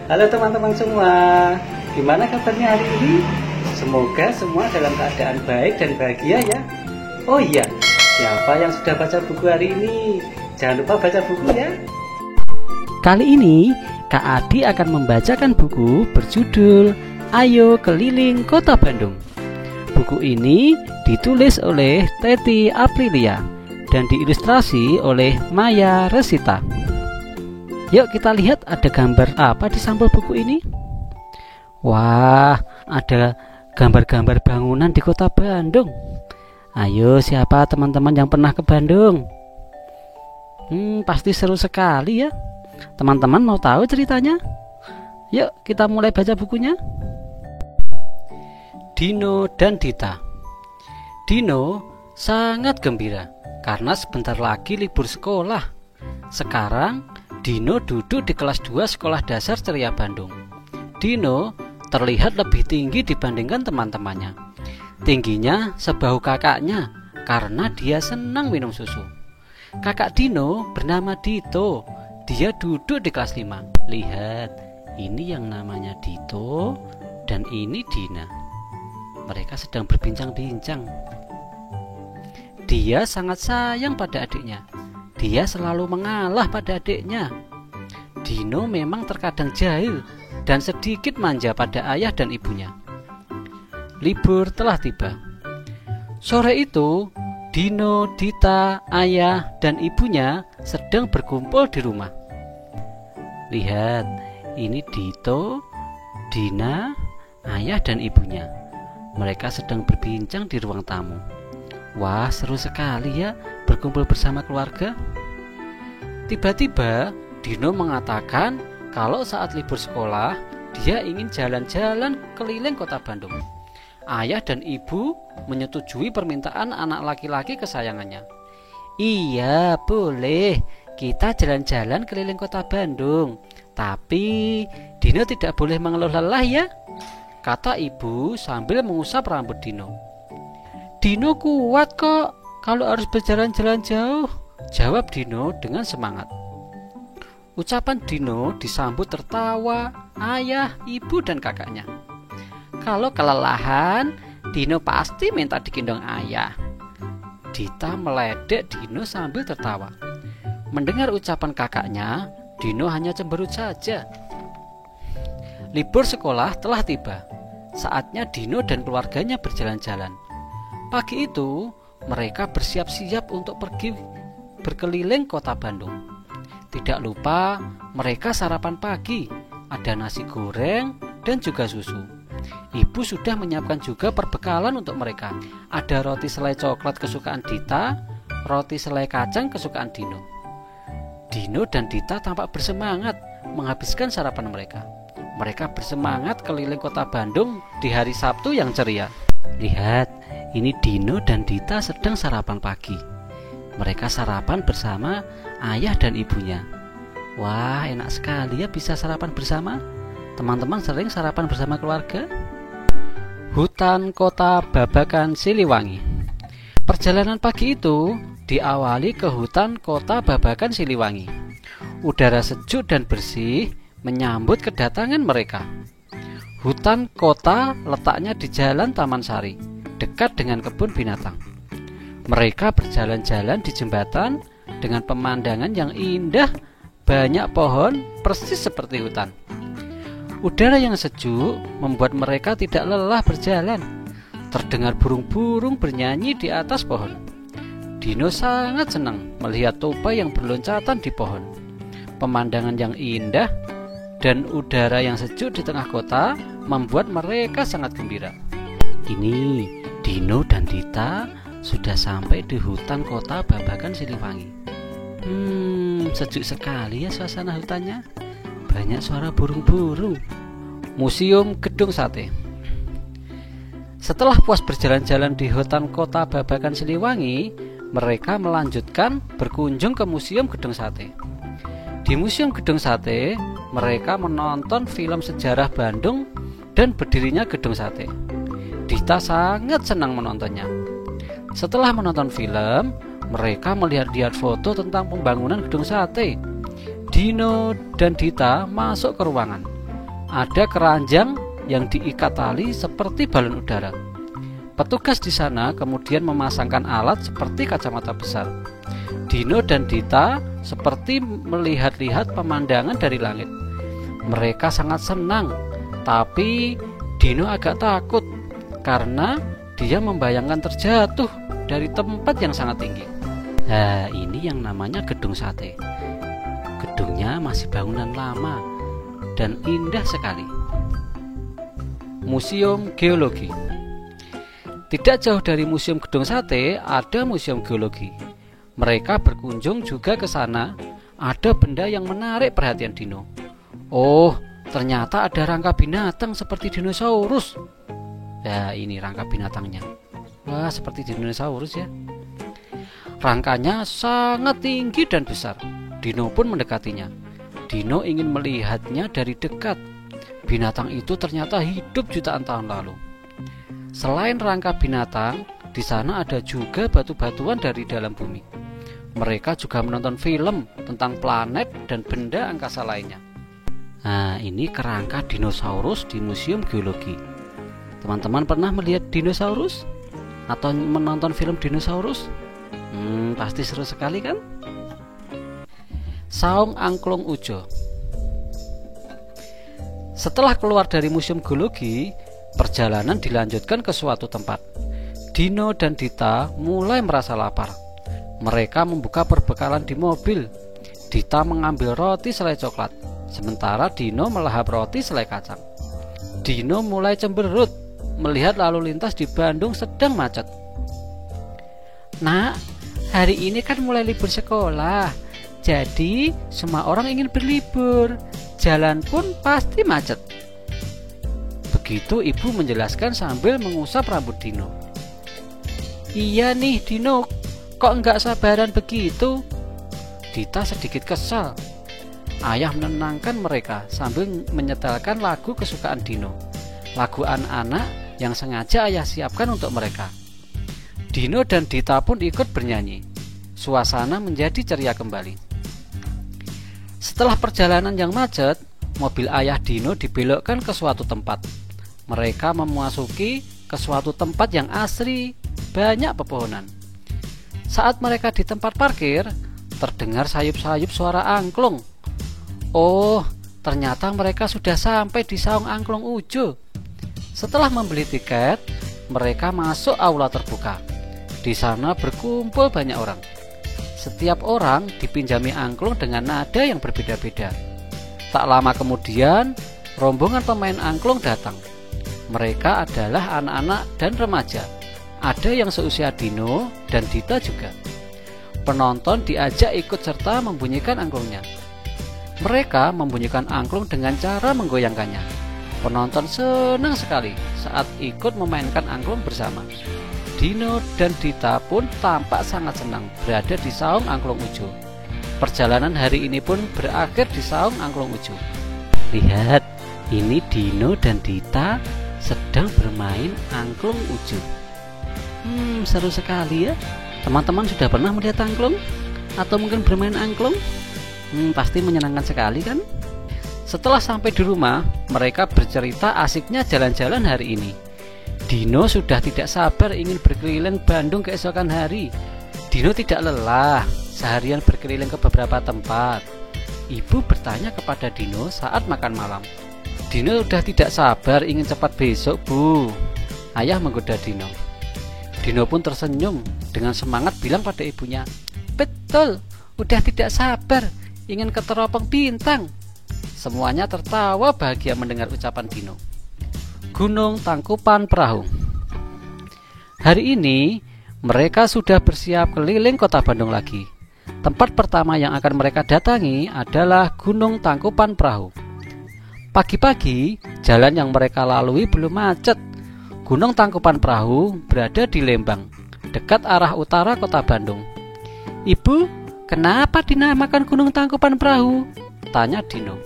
Halo teman-teman semua, gimana kabarnya hari ini? Semoga semua dalam keadaan baik dan bahagia ya. Oh iya, siapa yang sudah baca buku hari ini? Jangan lupa baca buku ya. Kali ini Kak Adi akan membacakan buku berjudul Ayo Keliling Kota Bandung. Buku ini ditulis oleh Teti Aprilia dan diilustrasi oleh Maya Resita. Yuk kita lihat ada gambar apa di sampul buku ini. Wah, ada gambar-gambar bangunan di kota Bandung. Ayo, siapa teman-teman yang pernah ke Bandung? Pasti seru sekali ya. Teman-teman mau tahu ceritanya? Yuk kita mulai baca bukunya. Dino dan Dita. Dino sangat gembira karena sebentar lagi libur sekolah. Sekarang Dino duduk di kelas 2 Sekolah Dasar Ceria Bandung. Dino terlihat lebih tinggi dibandingkan teman-temannya. Tingginya sebahu kakaknya karena dia senang minum susu. Kakak Dino bernama Dito. Dia duduk di kelas 5. Lihat, ini yang namanya Dito dan ini Dina. Mereka sedang berbincang-bincang. Dia sangat sayang pada adiknya. Dia selalu mengalah pada adiknya. Dino memang terkadang jahil dan sedikit manja pada ayah dan ibunya. Libur telah tiba. Sore itu, Dino, Dita, ayah, dan ibunya sedang berkumpul di rumah. Lihat, ini Dito, Dina, ayah, dan ibunya. Mereka sedang berbincang di ruang tamu. Wah, seru sekali ya berkumpul bersama keluarga. Tiba-tiba Dino mengatakan kalau saat libur sekolah dia ingin jalan-jalan keliling kota Bandung. Ayah dan ibu menyetujui permintaan anak laki-laki kesayangannya. Iya, boleh. Kita jalan-jalan keliling kota Bandung. Tapi Dino tidak boleh mengeluh lelah ya, kata ibu sambil mengusap rambut Dino. Dino kuat kok kalau harus berjalan-jalan jauh, jawab Dino dengan semangat. Ucapan Dino disambut tertawa ayah, ibu, dan kakaknya. Kalau kelelahan, Dino pasti minta digendong ayah. Dita meledek Dino sambil tertawa. Mendengar ucapan kakaknya, Dino hanya cemberut saja. Libur sekolah telah tiba. Saatnya Dino dan keluarganya berjalan-jalan. Pagi itu, mereka bersiap-siap untuk pergi berkeliling kota Bandung. Tidak lupa, mereka sarapan pagi. Ada nasi goreng dan juga susu. Ibu sudah menyiapkan juga perbekalan untuk mereka. Ada roti selai coklat kesukaan Dita, roti selai kacang kesukaan Dino. Dino dan Dita tampak bersemangat menghabiskan sarapan mereka. Mereka bersemangat keliling kota Bandung di hari Sabtu yang ceria. Lihat, ini Dino dan Dita sedang sarapan pagi. Mereka sarapan bersama ayah dan ibunya. Wah, enak sekali ya bisa sarapan bersama. Teman-teman sering sarapan bersama keluarga? Hutan Kota Babakan Siliwangi. Perjalanan pagi itu diawali ke hutan Kota Babakan Siliwangi. Udara sejuk dan bersih menyambut kedatangan mereka. Hutan kota letaknya di Jalan Taman Sari, dekat dengan kebun binatang. Mereka berjalan-jalan di jembatan dengan pemandangan yang indah, banyak pohon persis seperti hutan. Udara yang sejuk membuat mereka tidak lelah berjalan. Terdengar burung-burung bernyanyi di atas pohon. Dino sangat senang melihat tupai yang berloncatan di pohon. Pemandangan yang indah dan udara yang sejuk di tengah kota membuat mereka sangat gembira. Ini Dino dan Dita sudah sampai di hutan Kota Babakan Siliwangi. Sejuk sekali ya suasana hutannya. Banyak suara burung-burung. Museum Gedung Sate. Setelah puas berjalan-jalan di hutan Kota Babakan Siliwangi, mereka melanjutkan berkunjung ke Museum Gedung Sate. Di Museum Gedung Sate, mereka menonton film sejarah Bandung dan berdirinya Gedung Sate. Dita sangat senang menontonnya. Setelah menonton film, mereka melihat foto tentang pembangunan Gedung Sate. Dino dan Dita masuk ke ruangan. ada keranjang yang diikat tali seperti balon udara. Petugas di sana kemudian memasangkan alat seperti kacamata besar. Dino dan Dita seperti melihat-lihat pemandangan dari langit. Mereka sangat senang, tapi Dino agak takut karena dia membayangkan terjatuh dari tempat yang sangat tinggi. Nah, ini yang namanya gedung sate. Gedungnya masih bangunan lama dan indah sekali. Museum Geologi. Tidak jauh dari Museum Gedung Sate ada Museum Geologi. Mereka berkunjung juga ke sana. Ada benda yang menarik perhatian Dino. Oh, ternyata ada rangka binatang seperti dinosaurus. Nah, ini rangka binatangnya. Wah, seperti dinosaurus ya. Rangkanya sangat tinggi dan besar. Dino pun mendekatinya. Dino ingin melihatnya dari dekat. Binatang itu ternyata hidup jutaan tahun lalu. Selain rangka binatang, di sana ada juga batu-batuan dari dalam bumi. Mereka juga menonton film tentang planet dan benda angkasa lainnya. Nah, ini kerangka dinosaurus di Museum Geologi. Teman-teman pernah melihat dinosaurus? Atau menonton film dinosaurus? Pasti seru sekali kan? Saung Angklung Ujo. Setelah keluar dari Museum Geologi, perjalanan dilanjutkan ke suatu tempat. Dino dan Dita mulai merasa lapar. Mereka membuka perbekalan di mobil. Dita mengambil roti selai coklat, sementara Dino melahap roti selai kacang. Dino mulai cemberut melihat lalu lintas di Bandung sedang macet. Nak, hari ini kan mulai libur sekolah, jadi semua orang ingin berlibur. Jalan pun pasti macet. Begitu ibu menjelaskan sambil mengusap rambut Dino. Iya nih Dino, kok enggak sabaran begitu? Dita sedikit kesal. Ayah menenangkan mereka sambil menyetelkan lagu kesukaan Dino. Lagu anak-anak yang sengaja ayah siapkan untuk mereka. Dino dan Dita pun ikut bernyanyi. Suasana menjadi ceria kembali. Setelah perjalanan yang macet, mobil ayah Dino dibelokkan ke suatu tempat. Mereka memasuki ke suatu tempat yang asri, banyak pepohonan. Saat mereka di tempat parkir, terdengar sayup-sayup suara angklung. Oh, ternyata mereka sudah sampai di Saung Angklung Ujo. Setelah membeli tiket, mereka masuk aula terbuka. Di sana berkumpul banyak orang. Setiap orang dipinjami angklung dengan nada yang berbeda-beda. Tak lama kemudian, rombongan pemain angklung datang. Mereka adalah anak-anak dan remaja. Ada yang seusia Dino dan Dita juga. Penonton diajak ikut serta membunyikan angklungnya. Mereka membunyikan angklung dengan cara menggoyangkannya. Penonton senang sekali saat ikut memainkan angklung bersama. Dino dan Dita pun tampak sangat senang berada di Saung Angklung Ujo. Perjalanan hari ini pun berakhir di Saung Angklung Ujo. Lihat, ini Dino dan Dita sedang bermain angklung ujo. Seru sekali ya. Teman-teman sudah pernah melihat angklung? Atau mungkin bermain angklung? Pasti menyenangkan sekali kan? Setelah sampai di rumah, mereka bercerita asiknya jalan-jalan hari ini. Dino sudah tidak sabar ingin berkeliling Bandung keesokan hari. Dino tidak lelah, seharian berkeliling ke beberapa tempat. Ibu bertanya kepada Dino saat makan malam. Dino sudah tidak sabar ingin cepat besok, Bu. Ayah menggoda Dino. Dino pun tersenyum dengan semangat bilang pada ibunya, betul, udah tidak sabar ingin ke teropong bintang. Semuanya tertawa bahagia mendengar ucapan Dino. Gunung Tangkupan Perahu. Hari ini mereka sudah bersiap keliling kota Bandung lagi. Tempat pertama yang akan mereka datangi adalah Gunung Tangkupan Perahu. Pagi-pagi, jalan yang mereka lalui belum macet. Gunung Tangkupan Perahu berada di Lembang, dekat arah utara kota Bandung. Ibu, kenapa dinamakan Gunung Tangkupan Perahu? Tanya Dino.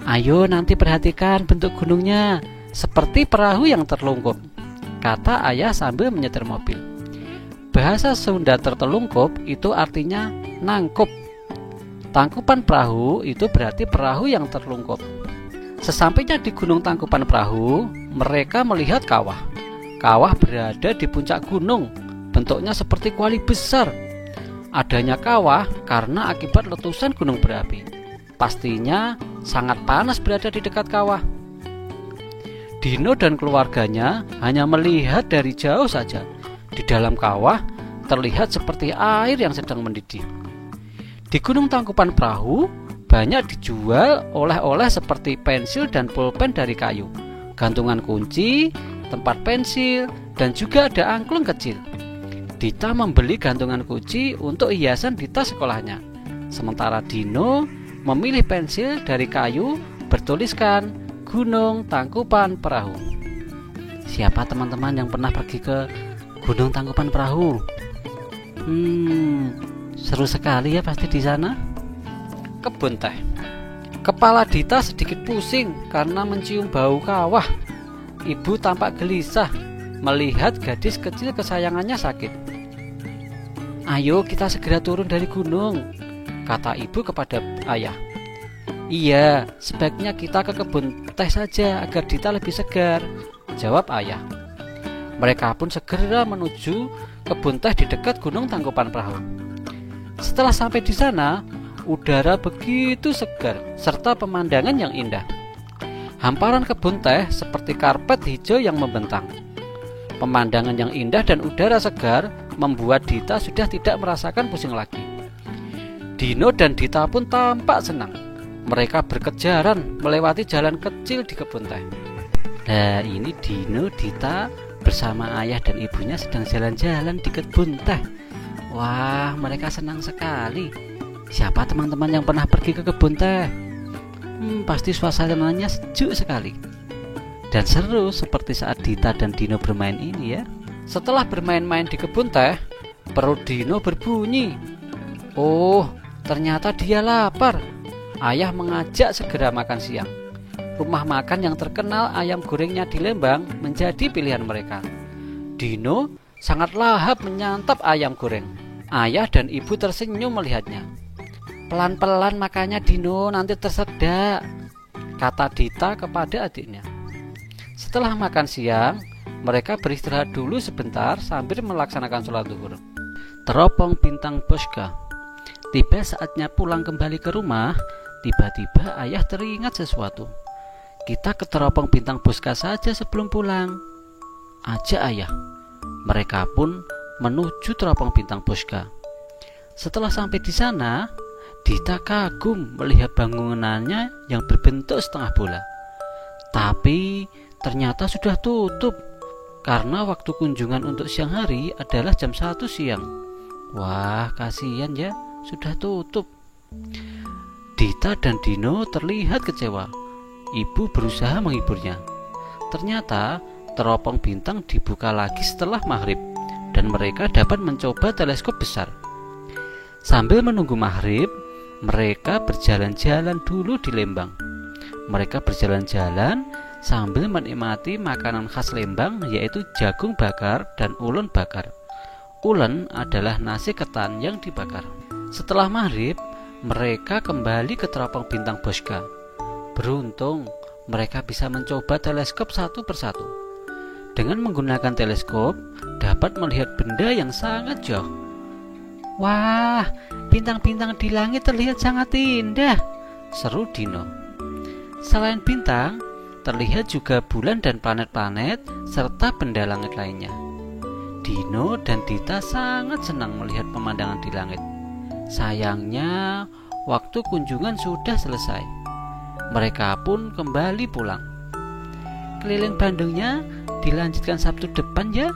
Ayo nanti perhatikan bentuk gunungnya, seperti perahu yang terlungkup, kata ayah sambil menyetir mobil. Bahasa Sunda tertelungkup itu artinya nangkup. Tangkupan perahu itu berarti perahu yang terlungkup. Sesampainya di Gunung Tangkupan Perahu, mereka melihat kawah. Kawah berada di puncak gunung, bentuknya seperti kuali besar. Adanya kawah karena akibat letusan gunung berapi. Pastinya sangat panas berada di dekat kawah. Dino dan keluarganya hanya melihat dari jauh saja. Di dalam kawah terlihat seperti air yang sedang mendidih. Di Gunung Tangkupan Perahu banyak dijual oleh-oleh seperti pensil dan pulpen dari kayu, gantungan kunci, tempat pensil, dan juga ada angklung kecil. Dita membeli gantungan kunci untuk hiasan di tas sekolahnya. Sementara Dino memilih pensil dari kayu bertuliskan Gunung Tangkupan Perahu. Siapa teman-teman yang pernah pergi ke Gunung Tangkupan Perahu? Seru sekali ya pasti di sana. Kebun teh. Kepala Dita sedikit pusing karena mencium bau kawah. Ibu tampak gelisah melihat gadis kecil kesayangannya sakit. Ayo kita segera turun dari gunung, kata ibu kepada ayah. Iya, sebaiknya kita ke kebun teh saja agar Dita lebih segar, jawab ayah. Mereka pun segera menuju kebun teh di dekat Gunung Tangkupan Perahu. Setelah sampai di sana, udara begitu segar serta pemandangan yang indah. Hamparan kebun teh seperti karpet hijau yang membentang. Pemandangan yang indah dan udara segar membuat Dita sudah tidak merasakan pusing lagi. Dino dan Dita pun tampak senang. Mereka berkejaran melewati jalan kecil di kebun teh. Nah, ini Dino, Dita bersama ayah dan ibunya sedang jalan-jalan di kebun teh. Wah, mereka senang sekali. Siapa teman-teman yang pernah pergi ke kebun teh? Pasti suasananya sejuk sekali dan seru seperti saat Dita dan Dino bermain ini ya. Setelah bermain-main di kebun teh, perut Dino berbunyi. Oh, ternyata dia lapar. Ayah mengajak segera makan siang. Rumah makan yang terkenal ayam gorengnya di Lembang menjadi pilihan mereka. Dino sangat lahap menyantap ayam goreng. Ayah dan ibu tersenyum melihatnya. Pelan-pelan makannya Dino, nanti tersedak, kata Dita kepada adiknya. Setelah makan siang, mereka beristirahat dulu sebentar sambil melaksanakan sholat zuhur. Teropong Bintang Bosca. Tiba saatnya pulang kembali ke rumah. Tiba-tiba ayah teringat sesuatu. Kita ke Teropong Bintang Bosca saja sebelum pulang, ajak ayah. Mereka pun menuju Teropong Bintang Bosca. Setelah sampai di sana, Dita kagum melihat bangunannya yang berbentuk setengah bola. Tapi ternyata sudah tutup karena waktu kunjungan untuk siang hari adalah jam 1 siang. Wah, kasihan ya, sudah tutup. Dita dan Dino terlihat kecewa. Ibu berusaha menghiburnya. Ternyata teropong bintang dibuka lagi setelah maghrib dan mereka dapat mencoba teleskop besar. Sambil menunggu maghrib, mereka berjalan-jalan dulu di Lembang. Mereka berjalan-jalan sambil menikmati makanan khas Lembang, yaitu jagung bakar dan ulun bakar. Ulen adalah nasi ketan yang dibakar. Setelah maghrib, mereka kembali ke Teropong Bintang Bosca. Beruntung mereka bisa mencoba teleskop satu persatu. Dengan menggunakan teleskop, dapat melihat benda yang sangat jauh. Wah, bintang-bintang di langit terlihat sangat indah, seru Dino. Selain bintang, terlihat juga bulan dan planet-planet serta benda langit lainnya. Dino dan Dita sangat senang melihat pemandangan di langit. Sayangnya, waktu kunjungan sudah selesai. Mereka pun kembali pulang. Keliling Bandungnya dilanjutkan Sabtu depan ya,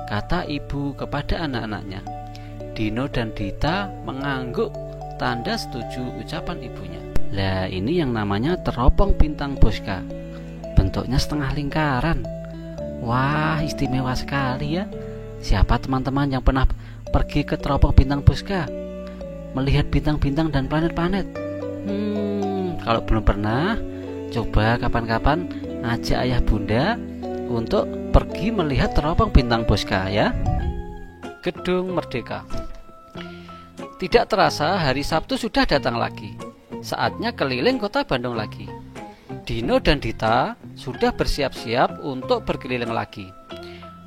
kata ibu kepada anak-anaknya. Dino dan Dita mengangguk tanda setuju ucapan ibunya. Lah, ini yang namanya Teropong Bintang Bosca. Bentuknya setengah lingkaran. Wah, istimewa sekali ya. Siapa teman-teman yang pernah pergi ke Teropong Bintang Bosca? Melihat bintang-bintang dan planet-planet? Kalau belum pernah, coba kapan-kapan ajak ayah bunda untuk pergi melihat Teropong Bintang Bosca ya. Gedung Merdeka. Tidak terasa hari Sabtu sudah datang lagi. Saatnya keliling kota Bandung lagi. Dino dan Dita sudah bersiap-siap untuk berkeliling lagi.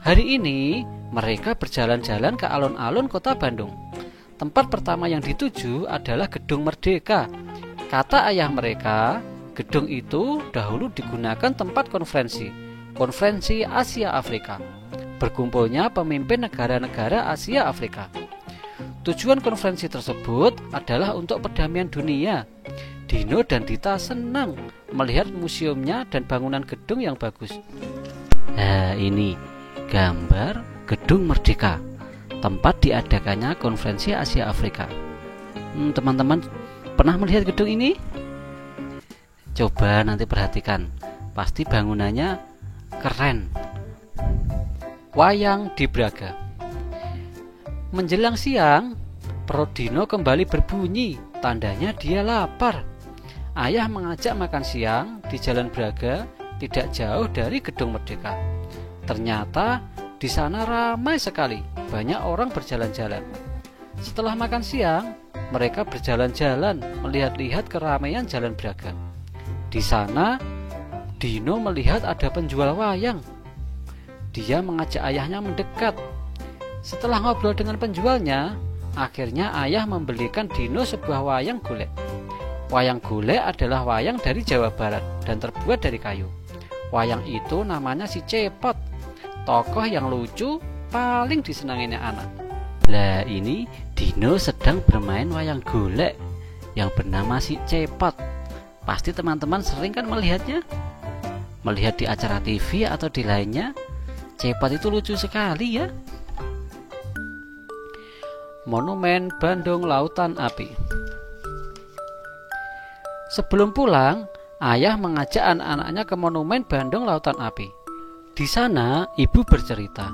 Hari ini mereka berjalan-jalan ke alun-alun kota Bandung. Tempat pertama yang dituju adalah Gedung Merdeka. Kata ayah mereka, gedung itu dahulu digunakan tempat konferensi Asia Afrika. Berkumpulnya pemimpin negara-negara Asia Afrika. Tujuan konferensi tersebut adalah untuk perdamaian dunia. Dino dan Dita senang melihat museumnya dan bangunan gedung yang bagus. Nah, ini gambar Gedung Merdeka, tempat diadakannya konferensi Asia Afrika. Teman-teman pernah melihat gedung ini? Coba nanti perhatikan, pasti bangunannya keren. Wayang di Braga. Menjelang siang, perut Dino kembali berbunyi, tandanya dia lapar. Ayah mengajak makan siang di Jalan Braga, tidak jauh dari Gedung Merdeka. Ternyata di sana ramai sekali, banyak orang berjalan-jalan. Setelah makan siang, mereka berjalan-jalan melihat-lihat keramaian Jalan Braga. Di sana, Dino melihat ada penjual wayang. Dia mengajak ayahnya mendekat. Setelah ngobrol dengan penjualnya, akhirnya ayah membelikan Dino sebuah wayang golek. Wayang golek adalah wayang dari Jawa Barat dan terbuat dari kayu. Wayang itu namanya si Cepot, tokoh yang lucu paling disenanginya anak. Lah ini Dino sedang bermain wayang golek yang bernama si Cepot. Pasti teman-teman sering kan melihatnya? Melihat di acara TV atau di lainnya. Cepot itu lucu sekali ya. Monumen Bandung Lautan Api. Sebelum pulang, ayah mengajak anak-anaknya ke Monumen Bandung Lautan Api. Di sana, ibu bercerita,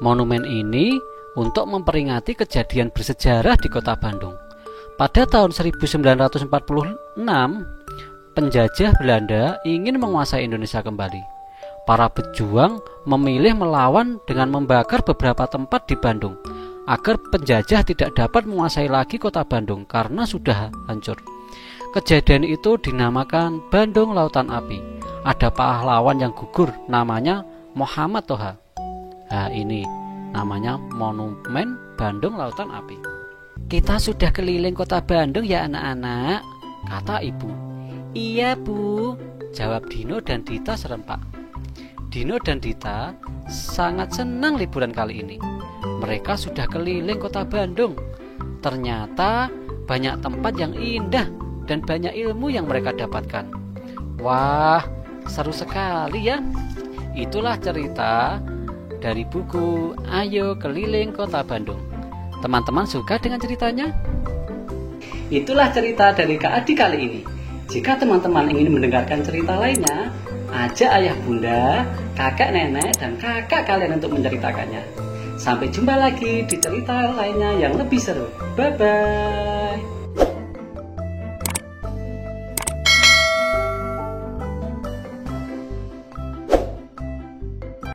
monumen ini untuk memperingati kejadian bersejarah di kota Bandung. Pada tahun 1946, penjajah Belanda ingin menguasai Indonesia kembali. Para pejuang memilih melawan dengan membakar beberapa tempat di Bandung, agar penjajah tidak dapat menguasai lagi kota Bandung karena sudah hancur. Kejadian itu dinamakan Bandung Lautan Api. Ada pahlawan yang gugur, namanya Muhammad Toha. Nah ini namanya Monumen Bandung Lautan Api. Kita sudah keliling kota Bandung ya anak-anak, kata ibu. Iya bu, jawab Dino dan Dita serempak. Dino dan Dita sangat senang liburan kali ini. Mereka sudah keliling kota Bandung. Ternyata banyak tempat yang indah dan banyak ilmu yang mereka dapatkan. Wah, seru sekali ya. Itulah cerita dari buku Ayo Keliling Kota Bandung. Teman-teman suka dengan ceritanya? Itulah cerita dari Kak Adi kali ini. Jika teman-teman ingin mendengarkan cerita lainnya, ajak ayah bunda, kakak nenek, dan kakak kalian untuk menceritakannya. Sampai jumpa lagi di cerita lainnya yang lebih seru. Bye-bye.